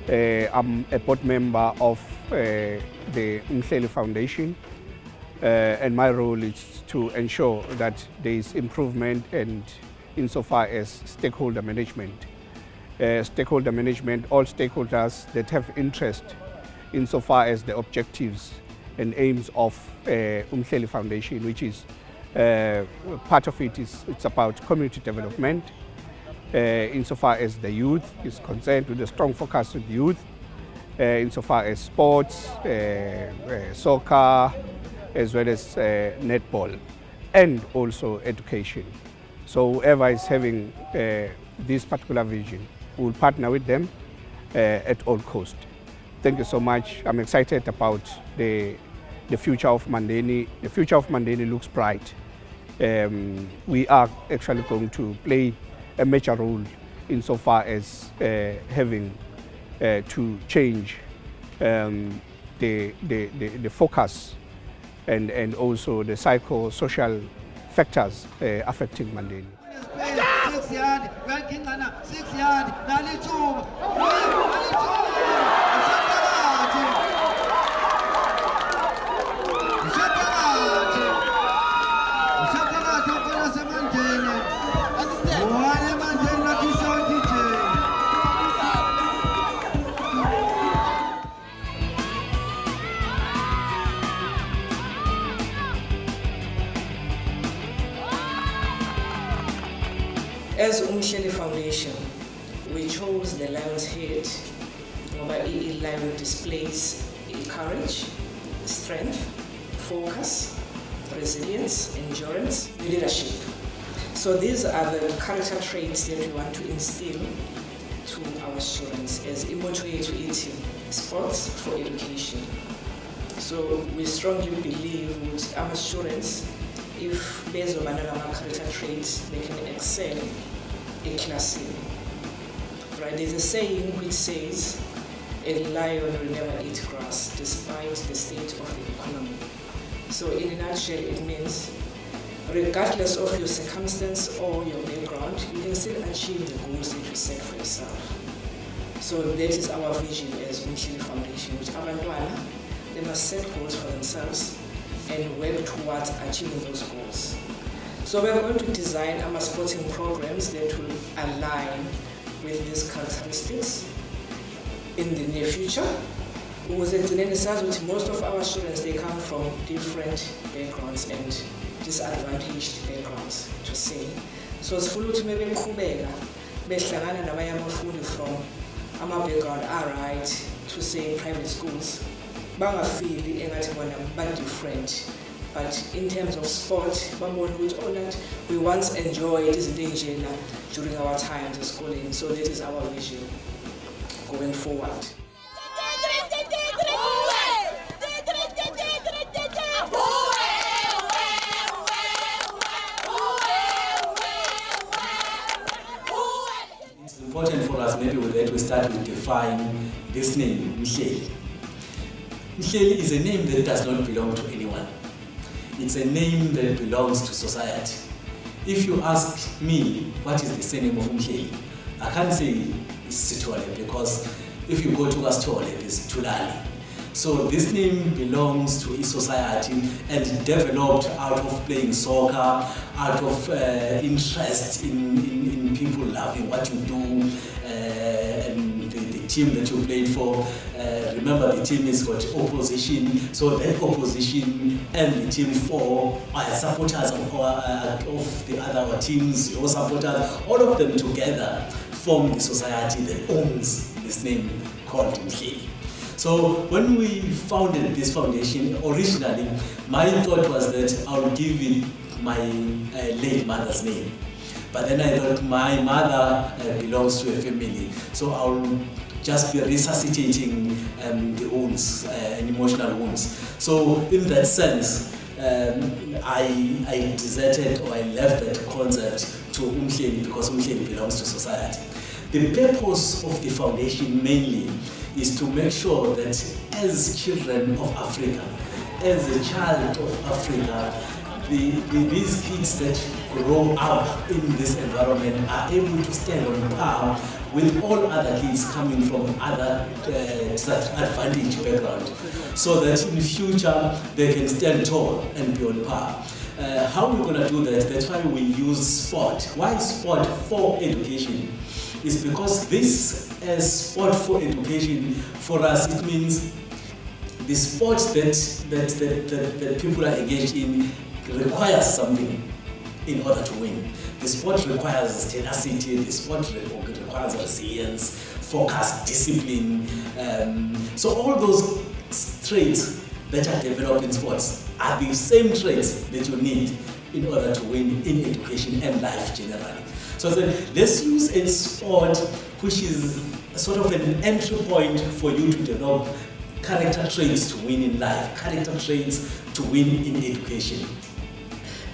I'm a board member of the uMhleli Foundation, and my role is to ensure that there is improvement and insofar as stakeholder management. All stakeholders that have interest insofar as the objectives and aims of uMhleli Foundation, which is part of it's about community development, insofar as the youth is concerned, with a strong focus on youth, insofar as sports, soccer, as well as netball, and also education. So whoever is having this particular vision, we will partner with them at all cost. Thank you so much. I'm excited about the future of Mandeni. The future of Mandeni looks bright. We are actually going to play a major role insofar as having to change the focus and also the psychosocial factors affecting Mandeni. 6 yard, 6 yard, As uMhleli Foundation, we chose the lion's head. The lion displays courage, strength, focus, resilience, endurance, leadership. So these are the character traits that we want to instill to our students as motivated sports for education. So we strongly believe with our students, if based on our character traits, they can excel in classing. Right? There's a saying which says, a lion will never eat grass despite the state of the economy. So in a nutshell, it means regardless of your circumstance or your background, you can still achieve the goals that you set for yourself. So that is our vision as uMhleli Foundation, which abantwana, they must set goals for themselves and work towards achieving those goals. So we're going to design our sporting programs that will align with these characteristics in the near future. Most of our students, they come from different backgrounds and disadvantaged backgrounds, to say. So it's full to maybe kubeka, behlangana nabanye abafundi from our background are right, to say private schools. Bangafili engathi bona ba different, but in terms of sport babona ukuthi all that we once enjoyed izinto enjena during our times at schooling. So that is our vision going forward. It's important for us maybe with that we start to define this name, uMhleli. uMhleli is a name that does not belong to anyone. It's a name that belongs to society. If you ask me what is the surname of uMhleli, I can't say it's Sithole, because if you go to Astole, it's Tulani. So this name belongs to a society and developed out of playing soccer, out of interest in people loving what you do, and the team that you played for. Remember, the team has got opposition, so that opposition and the team 4 are supporters of the other teams, your supporters, all of them together form the society that owns this name called uMhleli. So when we founded this foundation, originally, my thought was that I would give it my late mother's name. But then I thought my mother belongs to a family, so I'll just be resuscitating the wounds, and emotional wounds. So in that sense, I deserted or I left that concept to uMhleli because uMhleli belongs to society. The purpose of the foundation mainly is to make sure that as children of Africa, as a child of Africa, these kids that grow up in this environment are able to stand on par with all other kids coming from other disadvantaged background, so that in future they can stand tall and be on par. How we're going to do that? That's why we use sport. Why sport for education? Is because this sport for education for us, it means the sports that people are engaged in requires something in order to win. The sport requires tenacity, the sport requires resilience, focus, discipline. So all those traits that are developed in sports are the same traits that you need in order to win in education and life generally. So let's use a sport which is sort of an entry point for you to develop character traits to win in life, character traits to win in education.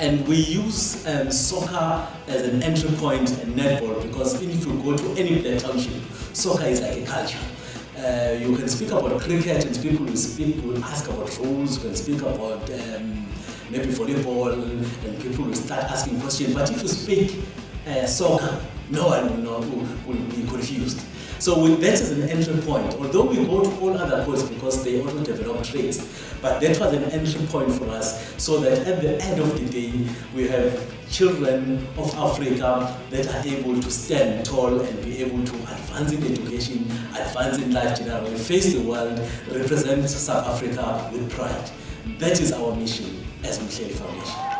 And we use soccer as an entry point and netball, because if you go to any township, soccer is like a culture. You can speak about cricket and people will ask about rules, you can speak about maybe volleyball and people will start asking questions. But if you speak soccer, no one will be confused. So that is an entry point. Although we go to all other courses because they also develop traits, but that was an entry point for us, so that at the end of the day, we have children of Africa that are able to stand tall and be able to advance in education, advance in life generally, face the world, represent South Africa with pride. That is our mission as uMhleli Foundation.